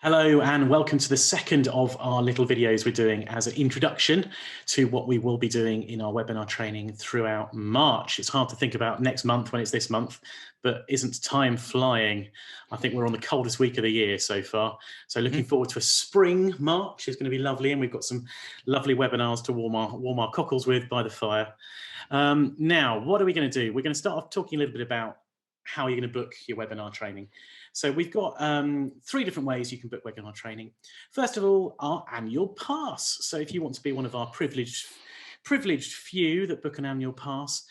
Hello and welcome to the second of our little videos we're doing as an introduction to what we will be doing in our webinar training throughout March. It's hard to think about next month when it's this month, but isn't time flying? I think we're on the coldest week of the year so far. So looking forward to a spring March. It's going to be lovely, and we've got some lovely webinars to warm our cockles with by the fire. Now, what are we going to do? We're going to start off talking a little bit about how you're going to book your webinar training. So we've got 3 different ways you can book webinar training. First of all, our annual pass. So if you want to be one of our privileged few that book an annual pass,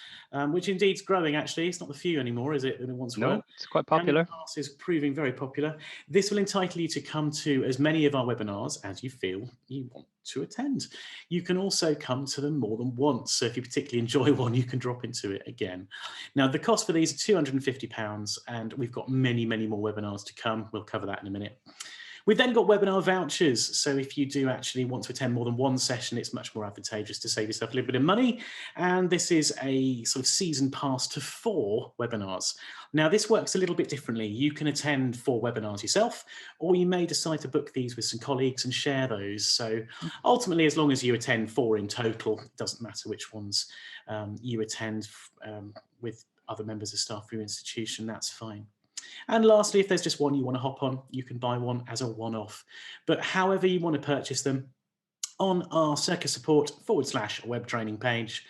which indeed is growing actually. It's not the few anymore, is it, than it once were? No, it's quite popular. Annual pass is proving very popular. This will entitle you to come to as many of our webinars as you feel you want to attend. You can also come to them more than once. So if you particularly enjoy one, you can drop into it again. Now, the cost for these are £250, and we've got many, many more webinars to come. We'll cover that in a minute. We've then got webinar vouchers. So if you do actually want to attend more than one session, it's much more advantageous to save yourself a little bit of money. And this is a sort of season pass to 4 webinars. Now, this works a little bit differently. You can attend 4 webinars yourself, or you may decide to book these with some colleagues and share those. So ultimately, as long as you attend 4 in total, it doesn't matter which ones you attend with other members of staff for your institution, that's fine. And lastly, if there's just one you want to hop on, you can buy one as a one-off. But however you want to purchase them, on our Circus Support /web training page,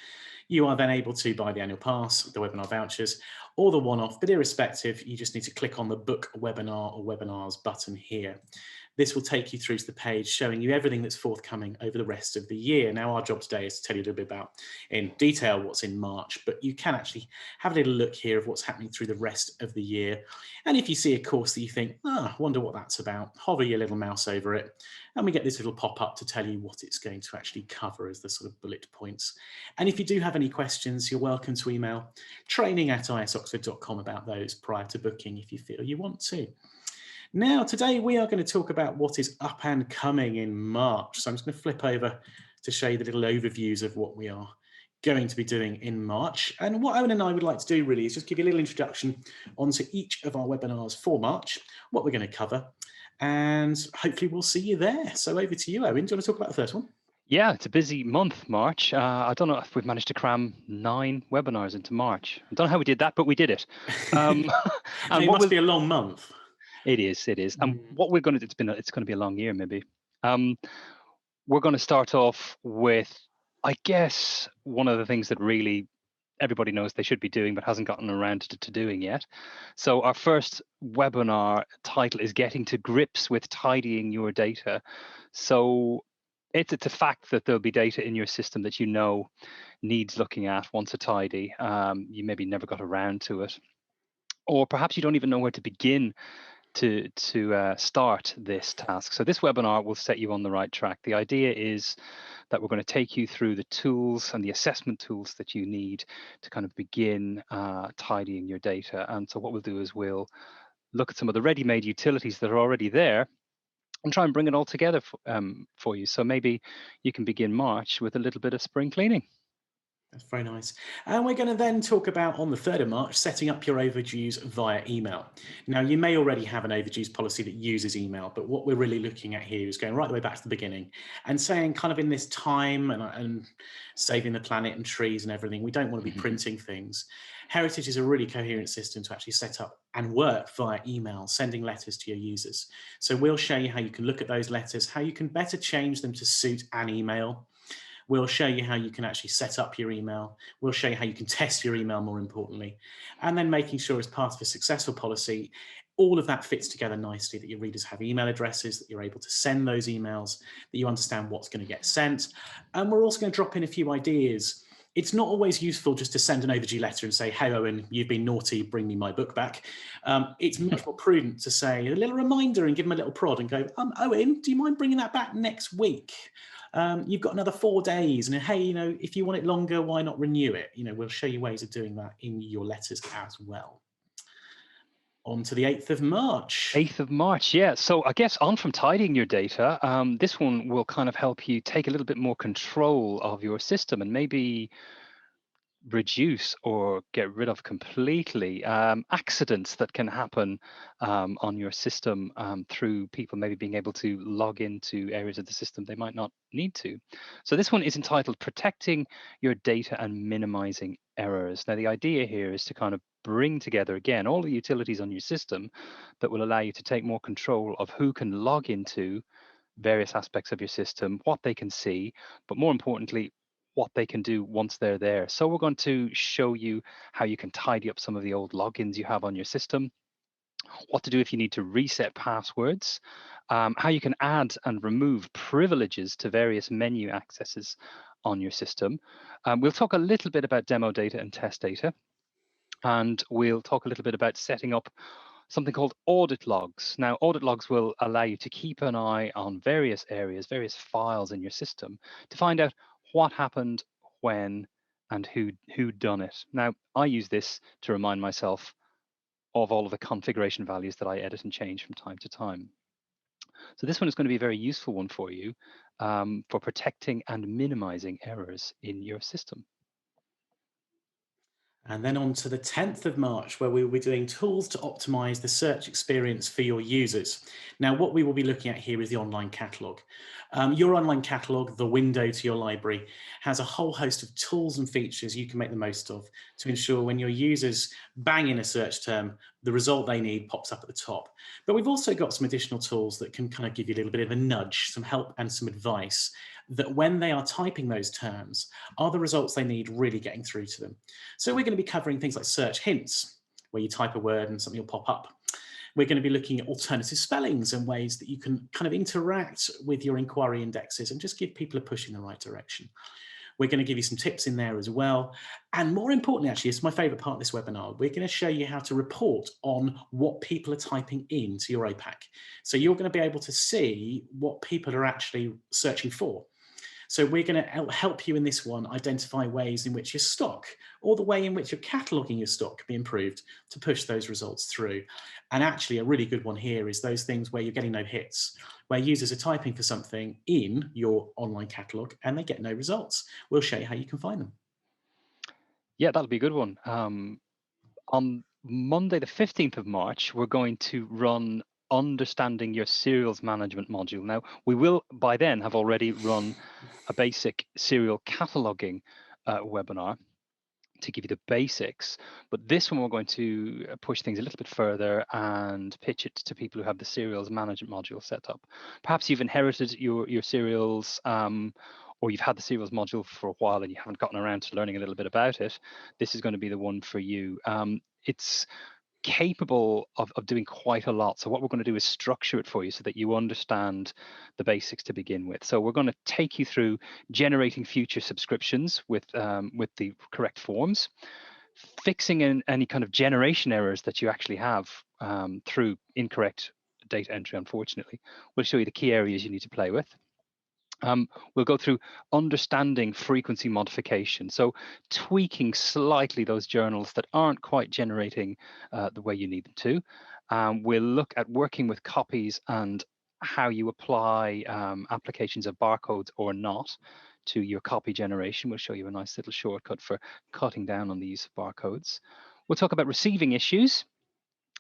you are then able to buy the annual pass, the webinar vouchers, or the one-off. But irrespective, you just need to click on the book webinar or webinars button here. This will take you through to the page showing you everything that's forthcoming over the rest of the year. Now, our job today is to tell you a little bit about in detail what's in March, but you can actually have a little look here of what's happening through the rest of the year. And if you see a course that you think, I wonder what that's about, hover your little mouse over it, and we get this little pop-up to tell you what it's going to actually cover as the sort of bullet points. And if you do have any questions, you're welcome to email training@isoxford.com about those prior to booking if you feel you want to. Now, today we are going to talk about what is up and coming in March. So I'm just going to flip over to show you the little overviews of what we are going to be doing in March. And what Eoin and I would like to do really is just give you a little introduction onto each of our webinars for March, what we're going to cover, and hopefully we'll see you there. So over to you, Eoin. Do you want to talk about the first one? Yeah, it's a busy month, March. I don't know if we've managed to cram 9 webinars into March. I don't know how we did that, but we did it. And it must be a long month. It is. And what we're going to do, it's going to be a long year, maybe. We're going to start off with, I guess, one of the things that really everybody knows they should be doing but hasn't gotten around to doing yet. So our first webinar title is Getting to Grips with Tidying Your Data. So it's a fact that there'll be data in your system that you know needs looking at, wants a tidy. You maybe never got around to it. Or perhaps you don't even know where to begin to start this task. So this webinar will set you on the right track. The idea is that we're going to take you through the tools and the assessment tools that you need to kind of begin tidying your data. And so what we'll do is we'll look at some of the ready-made utilities that are already there and try and bring it all together for you. So maybe you can begin March with a little bit of spring cleaning. That's very nice. And we're going to then talk about, on the 3rd of March, setting up your overdues via email. Now, you may already have an overdues policy that uses email, but what we're really looking at here is going right the way back to the beginning and saying, kind of in this time and saving the planet and trees and everything, we don't want to be printing things. Heritage is a really coherent system to actually set up and work via email, sending letters to your users. So we'll show you how you can look at those letters, how you can better change them to suit an email. We'll show you how you can actually set up your email. We'll show you how you can test your email, more importantly, and then making sure as part of a successful policy, all of that fits together nicely, that your readers have email addresses, that you're able to send those emails, that you understand what's going to get sent. And we're also going to drop in a few ideas. It's not always useful just to send an overdue letter and say, hey, Eoin, you've been naughty, bring me my book back. It's much more prudent to say a little reminder and give them a little prod and go, Eoin, do you mind bringing that back next week? You've got another 4 days, and hey, if you want it longer, why not renew it? We'll show you ways of doing that in your letters as well. On to the 8th of March. 8th of March, yeah. So I guess on from tidying your data, this one will kind of help you take a little bit more control of your system and maybe reduce or get rid of completely accidents that can happen on your system through people maybe being able to log into areas of the system they might not need to. So this one is entitled Protecting Your Data and Minimizing Errors. Now, the idea here is to kind of bring together, again, all the utilities on your system that will allow you to take more control of who can log into various aspects of your system, what they can see, but more importantly, what they can do once they're there. So we're going to show you how you can tidy up some of the old logins you have on your system, what to do if you need to reset passwords, how you can add and remove privileges to various menu accesses on your system. We'll talk a little bit about demo data and test data, and we'll talk a little bit about setting up something called audit logs. Now, audit logs will allow you to keep an eye on various areas, various files in your system to find out what happened, when, and who done it. Now, I use this to remind myself of all of the configuration values that I edit and change from time to time. So this one is going to be a very useful one for you for protecting and minimizing errors in your system. And then on to the 10th of March, where we will be doing tools to optimize the search experience for your users. Now, what we will be looking at here is the online catalog. Your online catalog, the window to your library, has a whole host of tools and features you can make the most of to ensure when your users bang in a search term, the result they need pops up at the top. But we've also got some additional tools that can kind of give you a little bit of a nudge, some help and some advice that when they are typing those terms, are the results they need really getting through to them? So we're going to be covering things like search hints, where you type a word and something will pop up. We're going to be looking at alternative spellings and ways that you can kind of interact with your inquiry indexes and just give people a push in the right direction. We're going to give you some tips in there as well. And more importantly, actually, it's my favorite part of this webinar. We're going to show you how to report on what people are typing into your OPAC. So you're going to be able to see what people are actually searching for. So we're going to help you in this one identify ways in which your stock or the way in which you're cataloging your stock can be improved to push those results through. And actually a really good one here is those things where you're getting no hits, where users are typing for something in your online catalog and they get no results. We'll show you how you can find them. Yeah, that'll be a good one. On Monday, the 15th of March, we're going to run Understanding Your Serials Management module. Now, we will by then have already run a basic serial cataloging webinar to give you the basics. But this one, we're going to push things a little bit further and pitch it to people who have the serials management module set up. Perhaps you've inherited your serials or you've had the serials module for a while and you haven't gotten around to learning a little bit about it. This is going to be the one for you. It's capable of doing quite a lot. So what we're going to do is structure it for you so that you understand the basics to begin with. So we're going to take you through generating future subscriptions with the correct forms, fixing any kind of generation errors that you actually have through incorrect data entry, unfortunately. We'll show you the key areas you need to play with. We'll go through understanding frequency modification, so tweaking slightly those journals that aren't quite generating the way you need them to. We'll look at working with copies and how you apply applications of barcodes or not to your copy generation. We'll show you a nice little shortcut for cutting down on the use of barcodes. We'll talk about receiving issues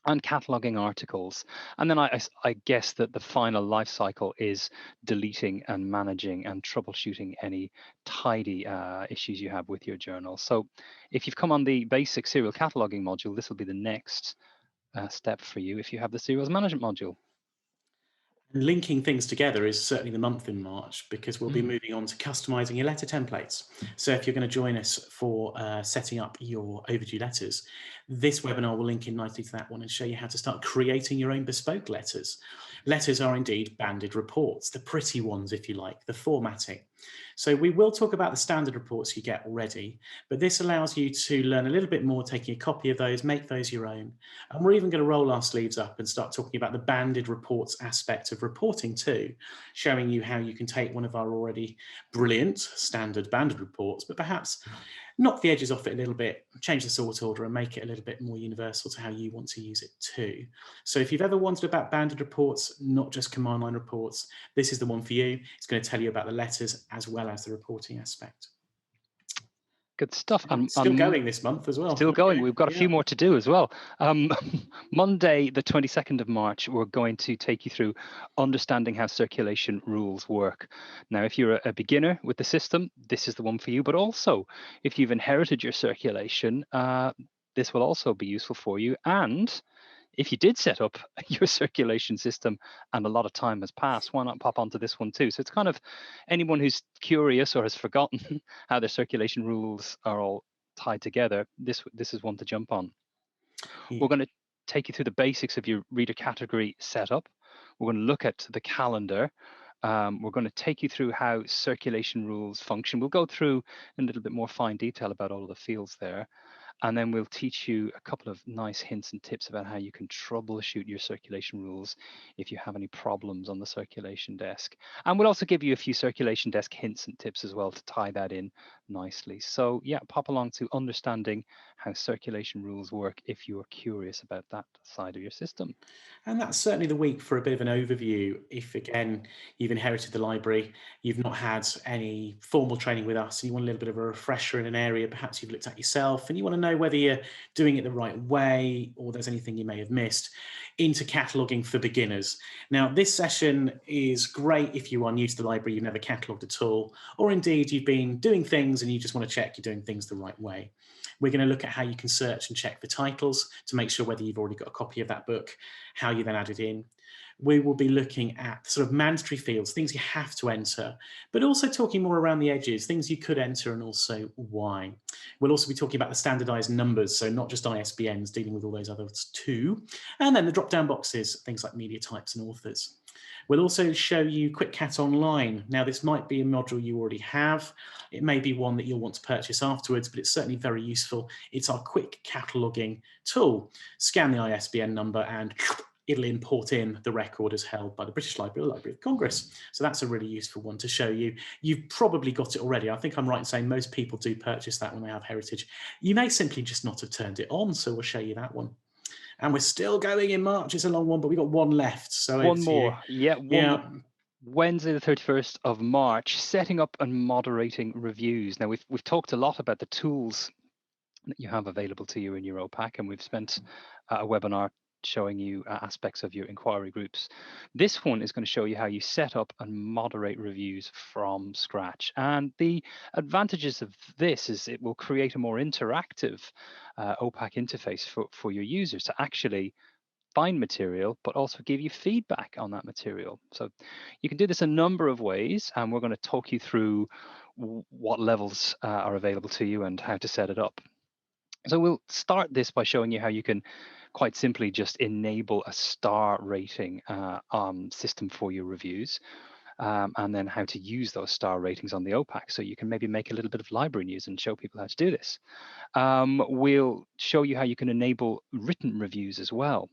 and cataloging articles. And then I guess that the final life cycle is deleting and managing and troubleshooting any tidy issues you have with your journal. So if you've come on the basic serial cataloging module, this will be the next step for you if you have the serials management module. And linking things together is certainly the month in March because we'll be moving on to customizing your letter templates. So if you're going to join us for setting up your overdue letters, this webinar will link in nicely to that one and show you how to start creating your own bespoke letters. Letters are indeed banded reports, the pretty ones, if you like, the formatting. So we will talk about the standard reports you get already, but this allows you to learn a little bit more, taking a copy of those, make those your own. And we're even going to roll our sleeves up and start talking about the banded reports aspect of reporting too, showing you how you can take one of our already brilliant standard banded reports, but perhaps knock the edges off it a little bit, change the sort order and make it a little bit more universal to how you want to use it too. So if you've ever wondered about banded reports, not just command line reports, this is the one for you. It's going to tell you about the letters as well as the reporting aspect. Good stuff. And Still going this month as well. still going. Okay. We've got a Yeah. few more to do as well. Monday, the 22nd of March, we're going to take you through understanding how circulation rules work. Now, if you're a beginner with the system, this is the one for you. But also, if you've inherited your circulation, this will also be useful for you. And if you did set up your circulation system and a lot of time has passed, why not pop onto this one too? So it's kind of anyone who's curious or has forgotten how their circulation rules are all tied together, this is one to jump on. Yeah. We're going to take you through the basics of your reader category setup. We're going to look at the calendar. We're going to take you through how circulation rules function. We'll go through in a little bit more fine detail about all of the fields there. And then we'll teach you a couple of nice hints and tips about how you can troubleshoot your circulation rules if you have any problems on the circulation desk. And we'll also give you a few circulation desk hints and tips as well to tie that in nicely. So yeah, pop along to understanding how circulation rules work if you're curious about that side of your system. And that's certainly the week for a bit of an overview. If, again, you've inherited the library, you've not had any formal training with us, and you want a little bit of a refresher in an area perhaps you've looked at yourself, and you want to know whether you're doing it the right way or there's anything you may have missed, into cataloguing for beginners. Now, this session is great if you are new to the library, you've never catalogued at all, or indeed you've been doing things and you just want to check you're doing things the right way. We're going to look at how you can search and check for titles to make sure whether you've already got a copy of that book, how you then add it in. We will be looking at sort of mandatory fields, things you have to enter, but also talking more around the edges, things you could enter and also why. We'll also be talking about the standardized numbers, so not just ISBNs, dealing with all those others too. And then the drop-down boxes, things like media types and authors. We'll also show you Quick Cat Online. Now, this might be a module you already have. It may be one that you'll want to purchase afterwards, but it's certainly very useful. It's our quick cataloging tool. Scan the ISBN number and it'll import in the record as held by the British Library or Library of Congress. So that's a really useful one to show you. You've probably got it already. I think I'm right in saying most people do purchase that when they have Heritage. You may simply just not have turned it on, so we'll show you that one. And we're still going in March. It's a long one, but we've got one left. So One more. Yeah, one more. Yeah. Wednesday, the 31st of March, setting up and moderating reviews. Now, we've talked a lot about the tools that you have available to you in your OPAC, and we've spent a webinar showing you aspects of your inquiry groups. This one is going to show you how you set up and moderate reviews from scratch. And the advantages of this is it will create a more interactive OPAC interface for your users to actually find material, but also give you feedback on that material. So you can do this a number of ways, and we're going to talk you through what levels are available to you and how to set it up. So we'll start this by showing you how you can quite simply just enable a star rating system for your reviews, and then how to use those star ratings on the OPAC. So you can maybe make a little bit of library news and show people how to do this. We'll show you how you can enable written reviews as well,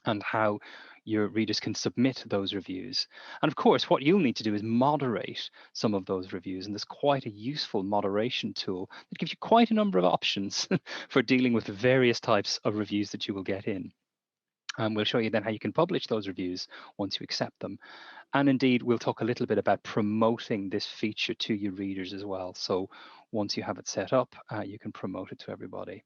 and how your readers can submit those reviews. And of course, what you'll need to do is moderate some of those reviews. And there's quite a useful moderation tool that gives you quite a number of options for dealing with the various types of reviews that you will get in. And we'll show you then how you can publish those reviews once you accept them. And indeed, we'll talk a little bit about promoting this feature to your readers as well. So once you have it set up, you can promote it to everybody.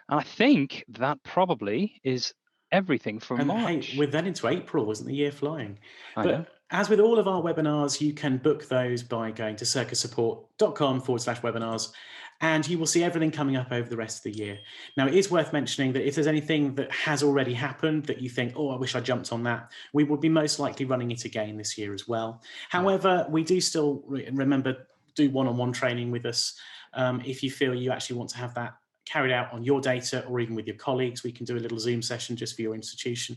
And I think that probably is everything for And hey, March. we're then into April, isn't the year flying? I know. But as with all of our webinars, you can book those by going to circusupport.com/webinars, and you will see everything coming up over the rest of the year. Now, it is worth mentioning that if there's anything that has already happened that you think, oh, I wish I jumped on that, we will be most likely running it again this year as well. However, we do still remember, do one-on-one training with us. If you feel you actually want to have that carried out on your data or even with your colleagues, we can do a little Zoom session just for your institution.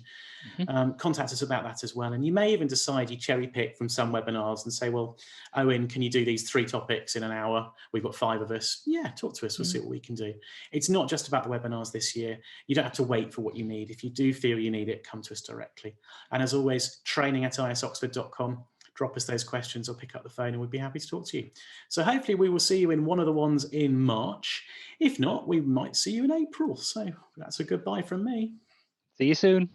Contact us about that as well. And you may even decide you cherry pick from some webinars and say, well, Eoin, can you do these 3 topics in an hour? We've got 5 of us. Yeah, talk to us. We'll see what we can do. It's not just about the webinars this year. You don't have to wait for what you need. If you do feel you need it, come to us directly. And as always, training@isoxford.com. Drop us those questions or pick up the phone and we'd be happy to talk to you. So hopefully we will see you in one of the ones in March. If not, we might see you in April. So that's a goodbye from me. See you soon.